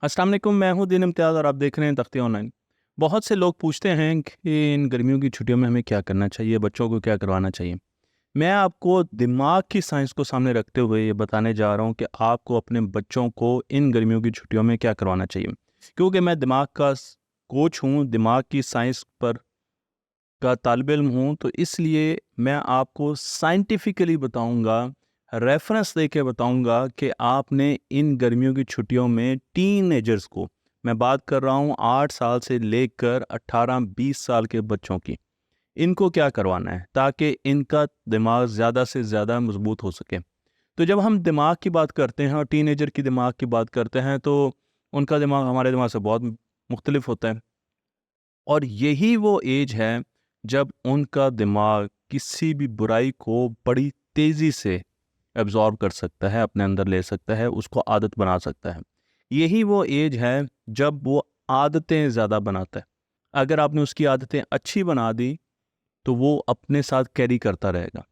अस्सलाम वालेकुम, मैं हूँ दीन इम्तियाज़ और आप देख रहे हैं तख्ती ऑनलाइन। बहुत से लोग पूछते हैं कि इन गर्मियों की छुट्टियों में हमें क्या करना चाहिए, बच्चों को क्या करवाना चाहिए। मैं आपको दिमाग की साइंस को सामने रखते हुए ये बताने जा रहा हूँ कि आपको अपने बच्चों को इन गर्मियों की छुट्टियों में क्या करवाना चाहिए। क्योंकि मैं दिमाग का कोच हूँ, दिमाग की साइंस पर का तालिब इल्म हूँ, तो इसलिए मैं आपको साइंटिफिकली बताऊँगा, रेफ़रेंस देके बताऊँगा कि आपने इन गर्मियों की छुट्टियों में टीनेजर्स को, मैं बात कर रहा हूँ 8 साल से लेकर 18-20 साल के बच्चों की, इनको क्या करवाना है ताकि इनका दिमाग ज़्यादा से ज़्यादा मज़बूत हो सके। तो जब हम दिमाग की बात करते हैं और टीनेजर की दिमाग की बात करते हैं, तो उनका दिमाग हमारे दिमाग से बहुत मुख्तलिफ होता है। और यही वो एज है जब उनका दिमाग किसी भी बुराई को बड़ी तेज़ी से एब्ज़ॉर्ब कर सकता है, अपने अंदर ले सकता है, उसको आदत बना सकता है। यही वो एज है जब वो आदतें ज़्यादा बनाता है। अगर आपने उसकी आदतें अच्छी बना दी, तो वो अपने साथ कैरी करता रहेगा,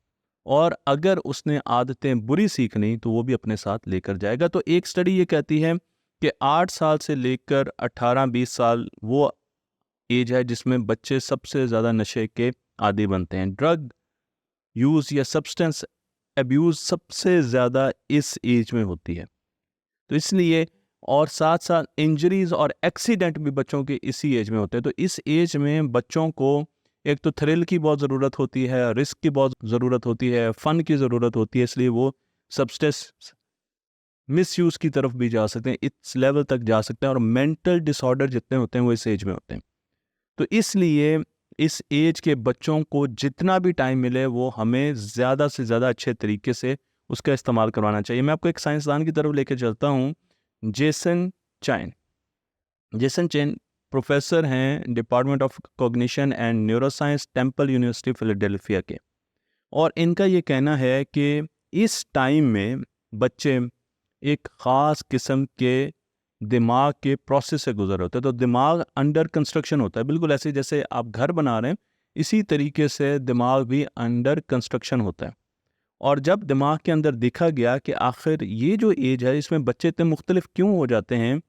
और अगर उसने आदतें बुरी सीख ली, तो वो भी अपने साथ लेकर जाएगा। तो एक स्टडी ये कहती है कि 8 साल से लेकर 18-20 साल वो एज है जिसमें बच्चे सबसे ज़्यादा नशे के आदी बनते हैं। ड्रग यूज़ या सब्सटेंस अब्यूज़ सबसे ज़्यादा इस एज में होती है। तो इसलिए, और साथ-साथ इंजरीज़ और एक्सीडेंट भी बच्चों के इसी एज में होते हैं। तो इस एज में बच्चों को एक तो थ्रिल की बहुत ज़रूरत होती है, रिस्क की बहुत ज़रूरत होती है, फ़न की ज़रूरत होती है, इसलिए वो सब्सटेंस मिसयूज़ की तरफ भी जा सकते हैं, इस लेवल तक जा सकते हैं, और मेंटल डिसऑर्डर जितने होते हैं वो इस एज में होते हैं। तो इसलिए इस एज के बच्चों को जितना भी टाइम मिले वो हमें ज़्यादा से ज़्यादा अच्छे तरीके से उसका इस्तेमाल करवाना चाहिए। मैं आपको एक साइंसदान की तरफ लेके चलता हूँ, जेसन चाइन। जेसन चेन प्रोफेसर हैं department of cognition and neuroscience, temple university Philadelphia के। और इनका ये कहना है कि इस टाइम में बच्चे एक ख़ास किस्म के दिमाग के प्रोसेस से गुजर होते हैं। तो दिमाग अंडर कंस्ट्रक्शन होता है, बिल्कुल ऐसे जैसे आप घर बना रहे हैं, इसी तरीके से दिमाग भी अंडर कंस्ट्रक्शन होता है। और जब दिमाग के अंदर देखा गया कि आखिर ये जो एज है इसमें बच्चे इतने मुख्तलिफ क्यों हो जाते हैं,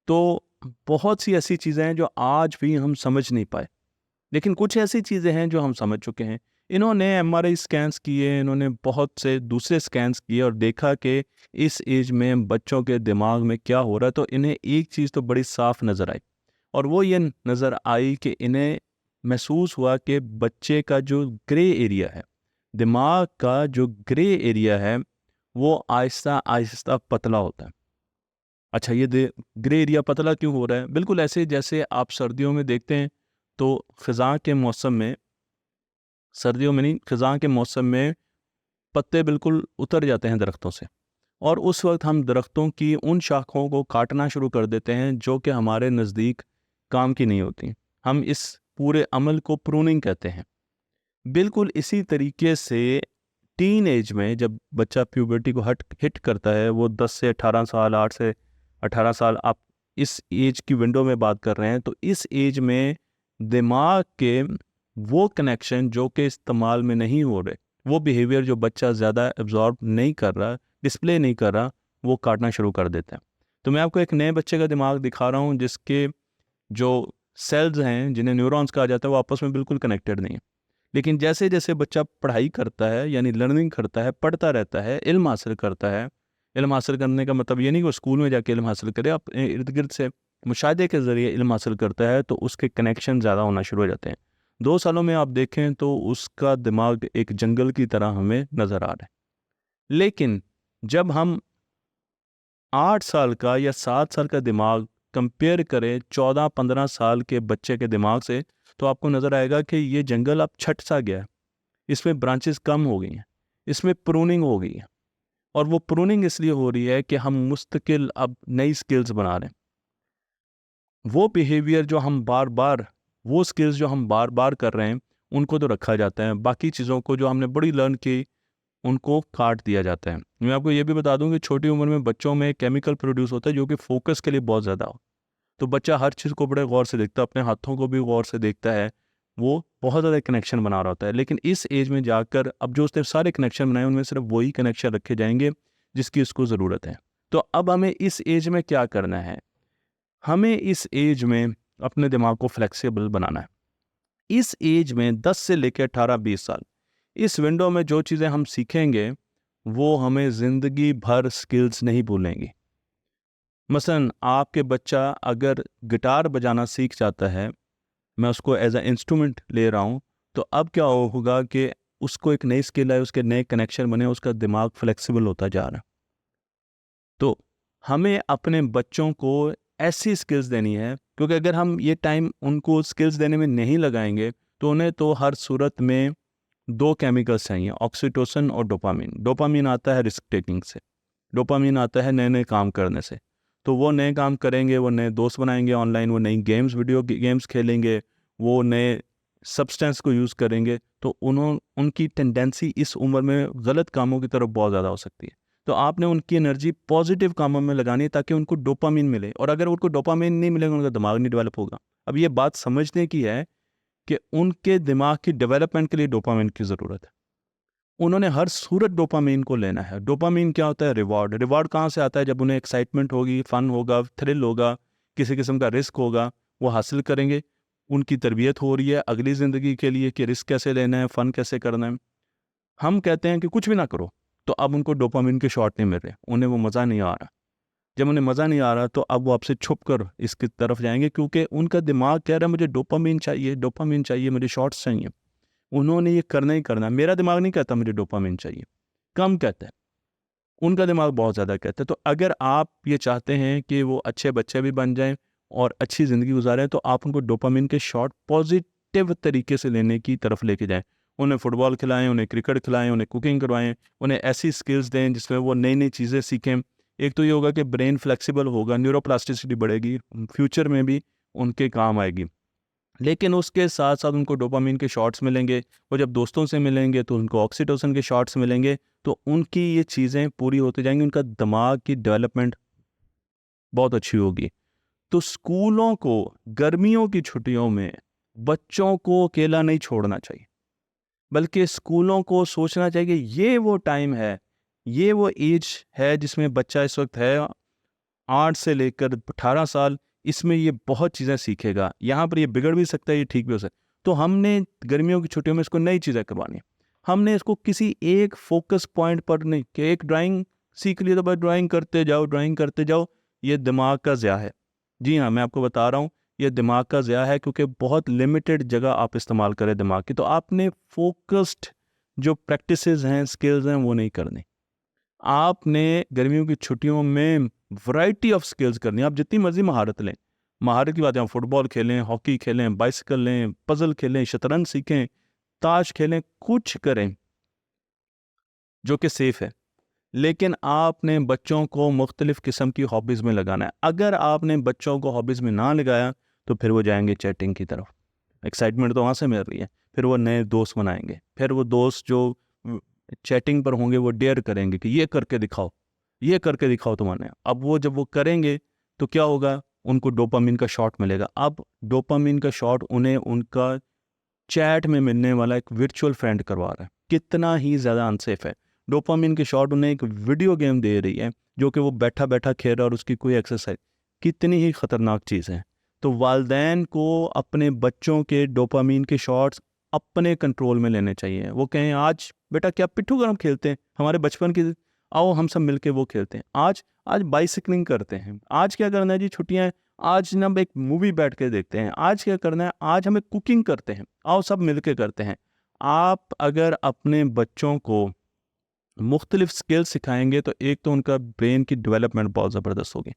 तो बहुत सी ऐसी चीज़ें हैं जो आज भी हम समझ नहीं पाए, लेकिन कुछ ऐसी चीज़ें हैं जो हम समझ चुके हैं। इन्होंने एमआरआई स्कैन्स किए, इन्होंने बहुत से दूसरे स्कैन्स किए और देखा कि इस एज में बच्चों के दिमाग में क्या हो रहा है, तो इन्हें एक चीज़ तो बड़ी साफ नज़र आई, और वो ये नज़र आई कि इन्हें महसूस हुआ कि बच्चे का जो ग्रे एरिया है, दिमाग का जो ग्रे एरिया है, वो आहिस्ता आहिस्ता पतला होता है। अच्छा, ये ग्रे एरिया पतला क्यों हो रहा है? बिल्कुल ऐसे जैसे आप सर्दियों में देखते हैं, तो ख़ज़ां के मौसम में, सर्दियों में नहीं, ख़ज़ां के मौसम में पत्ते बिल्कुल उतर जाते हैं दरख्तों से, और उस वक्त हम दरख्तों की उन शाखाओं को काटना शुरू कर देते हैं जो कि हमारे नज़दीक काम की नहीं होती। हम इस पूरे अमल को प्रूनिंग कहते हैं। बिल्कुल इसी तरीके से टीन एज में जब बच्चा प्यूबर्टी को हिट करता है, वो 10 से 18 साल, 8 से 18 साल, आप इस एज की विंडो में बात कर रहे हैं, तो इस एज में दिमाग के वो कनेक्शन जो कि इस्तेमाल में नहीं हो रहे, वो बिहेवियर जो बच्चा ज़्यादा एब्जॉर्ब नहीं कर रहा, डिस्प्ले नहीं कर रहा, वो काटना शुरू कर देता है। तो मैं आपको एक नए बच्चे का दिमाग दिखा रहा हूँ जिसके जो सेल्स हैं, जिन्हें न्यूरॉन्स कहा जाता है, वो आपस में बिल्कुल कनेक्टेड नहीं है। लेकिन जैसे जैसे बच्चा पढ़ाई करता है, यानी लर्निंग करता है, पढ़ता रहता है, इल्म हासिल करता है, इल्म हासिल करने का मतलब ये नहीं कि वो स्कूल में जाके इल्म हासिल करे, अपने इर्द गिर्द से मुशाहिदे के ज़रिए इल्म हासिल करता है, तो उसके कनेक्शन ज़्यादा होना शुरू हो जाते हैं। 2 सालों में आप देखें तो उसका दिमाग एक जंगल की तरह हमें नज़र आ रहा है। लेकिन जब हम 8 साल का या 7 साल का दिमाग कंपेयर करें 14-15 साल के बच्चे के दिमाग से, तो आपको नज़र आएगा कि ये जंगल अब छट सा गया है, इसमें ब्रांचेस कम हो गई हैं, इसमें प्रूनिंग हो गई है। और वो प्रूनिंग इसलिए हो रही है कि हम मुस्तकिल अब नई स्किल्स बना रहे हैं। वो बिहेवियर जो हम बार बार, वो स्किल्स जो हम बार बार कर रहे हैं, उनको तो रखा जाता है, बाकी चीज़ों को जो हमने बड़ी लर्न की, उनको काट दिया जाता है। मैं आपको ये भी बता दूं कि छोटी उम्र में बच्चों में केमिकल प्रोड्यूस होता है जो कि फोकस के लिए बहुत ज़्यादा हो। तो बच्चा हर चीज़ को बड़े गौर से देखता है, अपने हाथों को भी गौर से देखता है, वो बहुत ज़्यादा कनेक्शन बना रहा होता है। लेकिन इस एज में जाकर अब जो उसने सारे कनेक्शन बनाए, उनमें सिर्फ वही कनेक्शन रखे जाएंगे जिसकी उसको ज़रूरत है। तो अब हमें इस एज में क्या करना है? हमें इस एज में अपने दिमाग को फ्लेक्सिबल बनाना है। इस एज में 10 से लेकर 18-20 साल, इस विंडो में जो चीज़ें हम सीखेंगे वो हमें ज़िंदगी भर स्किल्स नहीं भूलेंगी। मसलन आपके बच्चा अगर गिटार बजाना सीख जाता है, मैं उसको एज अ इंस्ट्रूमेंट ले रहा हूँ, तो अब क्या होगा कि उसको एक नई स्किल है, उसके नए कनेक्शन बने, उसका दिमाग फ्लेक्सिबल होता जा रहा है। तो हमें अपने बच्चों को ऐसी स्किल्स देनी है, क्योंकि अगर हम ये टाइम उनको स्किल्स देने में नहीं लगाएंगे तो उन्हें तो हर सूरत में दो केमिकल्स चाहिए, ऑक्सीटोसिन और डोपामिन। डोपामिन आता है रिस्क टेकिंग से, डोपामिन आता है नए नए काम करने से। तो वो नए काम करेंगे, वो नए दोस्त बनाएंगे ऑनलाइन, वो नई गेम्स, वीडियो गेम्स खेलेंगे, वो नए सब्सटेंस को यूज़ करेंगे, तो उनकी टेंडेंसी इस उम्र में गलत कामों की तरफ बहुत ज़्यादा हो सकती है। तो आपने उनकी एनर्जी पॉजिटिव कामों में लगानी है ताकि उनको डोपामिन मिले, और अगर उनको डोपामिन नहीं मिलेगा उनका दिमाग नहीं डेवलप होगा। अब ये बात समझने की है कि उनके दिमाग की डेवलपमेंट के लिए डोपामिन की ज़रूरत है। उन्होंने हर सूरत डोपामिन को लेना है। डोपामिन क्या होता है? रिवॉर्ड। रिवॉर्ड कहाँ से आता है? जब उन्हें एक्साइटमेंट होगी, फन होगा, थ्रिल होगा, किसी किस्म का रिस्क होगा, वो हासिल करेंगे। उनकी तरबियत हो रही है अगली ज़िंदगी के लिए कि रिस्क कैसे लेना है, फ़न कैसे करना है। हम कहते हैं कि कुछ भी ना करो, तो अब उनको डोपामिन के शॉट नहीं मिल रहे, उन्हें वो मज़ा नहीं आ रहा। जब उन्हें मज़ा नहीं आ रहा तो अब वो आपसे छुप कर इसकी तरफ जाएंगे, क्योंकि उनका दिमाग कह रहा है मुझे डोपामिन चाहिए, डोपामिन चाहिए, मुझे शॉट्स चाहिए। उन्होंने ये करना ही करना है। मेरा दिमाग नहीं कहता मुझे डोपामिन चाहिए, कम कहता है, उनका दिमाग बहुत ज़्यादा कहता है। तो अगर आप ये चाहते हैं कि वो अच्छे बच्चे भी बन जाएं और अच्छी ज़िंदगी गुजारें, तो आप उनको डोपामिन के शॉट पॉजिटिव तरीके से लेने की तरफ लेके जाएं। उन्हें फुटबॉल खिलाएं, उन्हें क्रिकेट खिलाएं, उन्हें कुकिंग करवाएं, उन्हें ऐसी स्किल्स दें जिसमें वो नई नई चीज़ें सीखें। एक तो ये होगा कि ब्रेन फ्लेक्सिबल होगा, न्यूरोप्लास्टिसिटी बढ़ेगी, फ्यूचर में भी उनके काम आएगी। लेकिन उसके साथ साथ उनको डोपामिन के शॉट्स मिलेंगे, और जब दोस्तों से मिलेंगे तो उनको ऑक्सीटोसिन के शॉट्स मिलेंगे, तो उनकी ये चीज़ें पूरी होती जाएंगी, उनका दिमाग की डेवलपमेंट बहुत अच्छी होगी। तो स्कूलों को गर्मियों की छुट्टियों में बच्चों को अकेला नहीं छोड़ना चाहिए, बल्कि स्कूलों को सोचना चाहिए कि ये वो टाइम है, ये वो एज है जिसमें बच्चा इस वक्त है 8 से लेकर 18 साल, इसमें ये बहुत चीज़ें सीखेगा। यहाँ पर ये बिगड़ भी सकता है, ये ठीक भी हो सकता है। तो हमने गर्मियों की छुट्टियों में इसको नई चीज़ें करवानी है। हमने इसको किसी एक फोकस पॉइंट पर नहीं कि एक ड्राइंग सीख ली तो बस ड्राइंग करते जाओ, ड्राइंग करते जाओ, ये दिमाग का ज़िया है। जी हाँ, मैं आपको बता रहा हूँ, ये दिमाग का ज़िया है, क्योंकि बहुत लिमिटेड जगह आप इस्तेमाल करें दिमाग की। तो आपने फोकस्ड जो प्रैक्टिसेस हैं, स्किल्स हैं, वो नहीं करनी। आपने गर्मियों की छुट्टियों में वैरायटी ऑफ स्किल्स करनी है। आप जितनी मर्जी महारत लें, महारत की बात है, फुटबॉल खेलें, हॉकी खेलें, बाइसिकल लें, पजल खेलें, शतरंज सीखें, ताश खेलें, कुछ करें जो कि सेफ है। लेकिन आपने बच्चों को मुख्तलिफ किस्म की हॉबीज़ में लगाना है। अगर आपने बच्चों को हॉबीज़ में ना लगाया तो फिर वो जाएंगे चैटिंग की तरफ। एक्साइटमेंट तो वहाँ से मिल रही है, फिर वो नए दोस्त बनाएंगे, फिर वो दोस्त जो चैटिंग पर होंगे वो डेयर करेंगे कि ये करके दिखाओ, ये करके दिखाओ तुम्हारे। अब वो जब वो करेंगे तो क्या होगा? उनको डोपामिन का शॉट मिलेगा। अब डोपामिन का शॉट उन्हें उनका चैट में मिलने वाला एक वर्चुअल फ्रेंड करवा रहा है। कितना ही ज़्यादा अनसेफ है। डोपामिन की शॉट उन्हें एक वीडियो गेम दे रही है जो कि वो बैठा बैठा खेल रहा है और उसकी कोई एक्सरसाइज। कितनी ही ख़तरनाक चीज़ है। तो वालदैन को अपने बच्चों के डोपामिन के शॉट्स अपने कंट्रोल में लेने चाहिए। वो कहें आज बेटा क्या पिट्ठू गरम खेलते हैं, हमारे बचपन की, आओ हम सब मिलके वो खेलते हैं। आज आज बाइसिकलिंग करते हैं। आज क्या करना है जी, छुट्टियाँ हैं, आज ना एक मूवी बैठ के देखते हैं। आज क्या करना है, आज हमें कुकिंग करते हैं, आओ सब मिलके करते हैं। आप अगर अपने बच्चों को मुख्तलिफ स्किल सिखाएंगे तो एक तो उनका ब्रेन की डेवलपमेंट बहुत ज़बरदस्त होगी,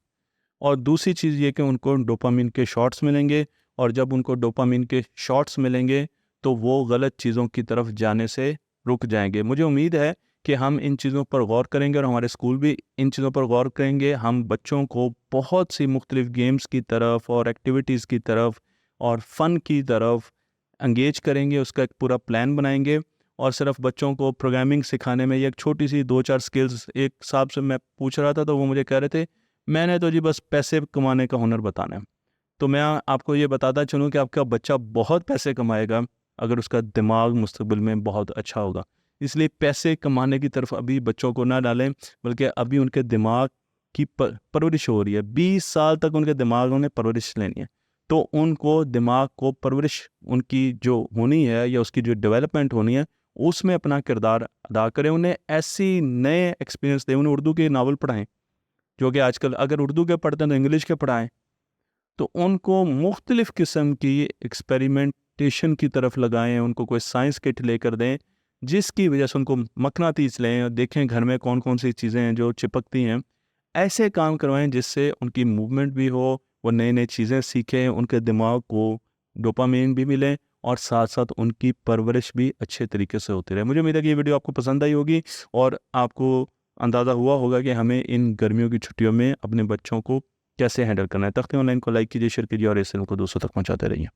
और दूसरी चीज़ ये कि उनको डोपामिन के शॉट्स मिलेंगे, और जब उनको डोपामिन के शॉट्स मिलेंगे तो वो गलत चीज़ों की तरफ जाने से रुक जाएंगे। मुझे उम्मीद है कि हम इन चीज़ों पर गौर करेंगे और हमारे स्कूल भी इन चीज़ों पर गौर करेंगे। हम बच्चों को बहुत सी मुख्तलिफ गेम्स की तरफ और एक्टिविटीज़ की तरफ और फ़न की तरफ एंगेज करेंगे, उसका एक पूरा प्लान बनाएंगे। और सिर्फ बच्चों को प्रोग्रामिंग सिखाने में, ये एक छोटी सी 2-4 स्किल्स, एक साहब से मैं पूछ रहा था तो वो मुझे कह रहे थे मैंने तो जी बस पैसे कमाने का हुनर बताना है। तो मैं आपको ये बताता चलूँ कि आपका बच्चा बहुत पैसे कमाएगा अगर उसका दिमाग मुस्तकबिल में बहुत अच्छा होगा। इसलिए पैसे कमाने की तरफ अभी बच्चों को ना डालें, बल्कि अभी उनके दिमाग की परवरिश हो रही है, 20 साल तक उनके दिमाग ने परवरिश लेनी है, तो उनको दिमाग को परवरिश उनकी जो होनी है या उसकी जो डेवलपमेंट होनी है उसमें अपना किरदार अदा करें। उन्हें ऐसी नए एक्सपीरियंस दें, उन्हें उर्दू के नावल पढ़ाएं जो कि आजकल अगर उर्दू के पढ़ते हैं तो इंग्लिश के पढ़ाएं, तो उनको मुख्तलिफ़ किस्म की एक्सपेरिमेंटेशन की तरफ लगाएं, उनको कोई साइंस किट लेकर दें जिसकी वजह से उनको मकनातीस लें और देखें घर में कौन कौन सी चीज़ें हैं जो चिपकती हैं। ऐसे काम करवाएं जिससे उनकी मूवमेंट भी हो, वो नई नई चीज़ें सीखें, उनके दिमाग को डोपामीन भी मिले और साथ साथ उनकी परवरिश भी अच्छे तरीके से होती रहे। मुझे उम्मीद है कि ये वीडियो आपको पसंद आई होगी और आपको अंदाज़ा हुआ होगा कि हमें इन गर्मियों की छुट्टियों में अपने बच्चों को कैसे हैंडल करना है। तख्ती ऑनलाइन को लाइक कीजिए, शेयर कीजिए और इस चैनल को दोस्तों तक पहुँचाते रहिए।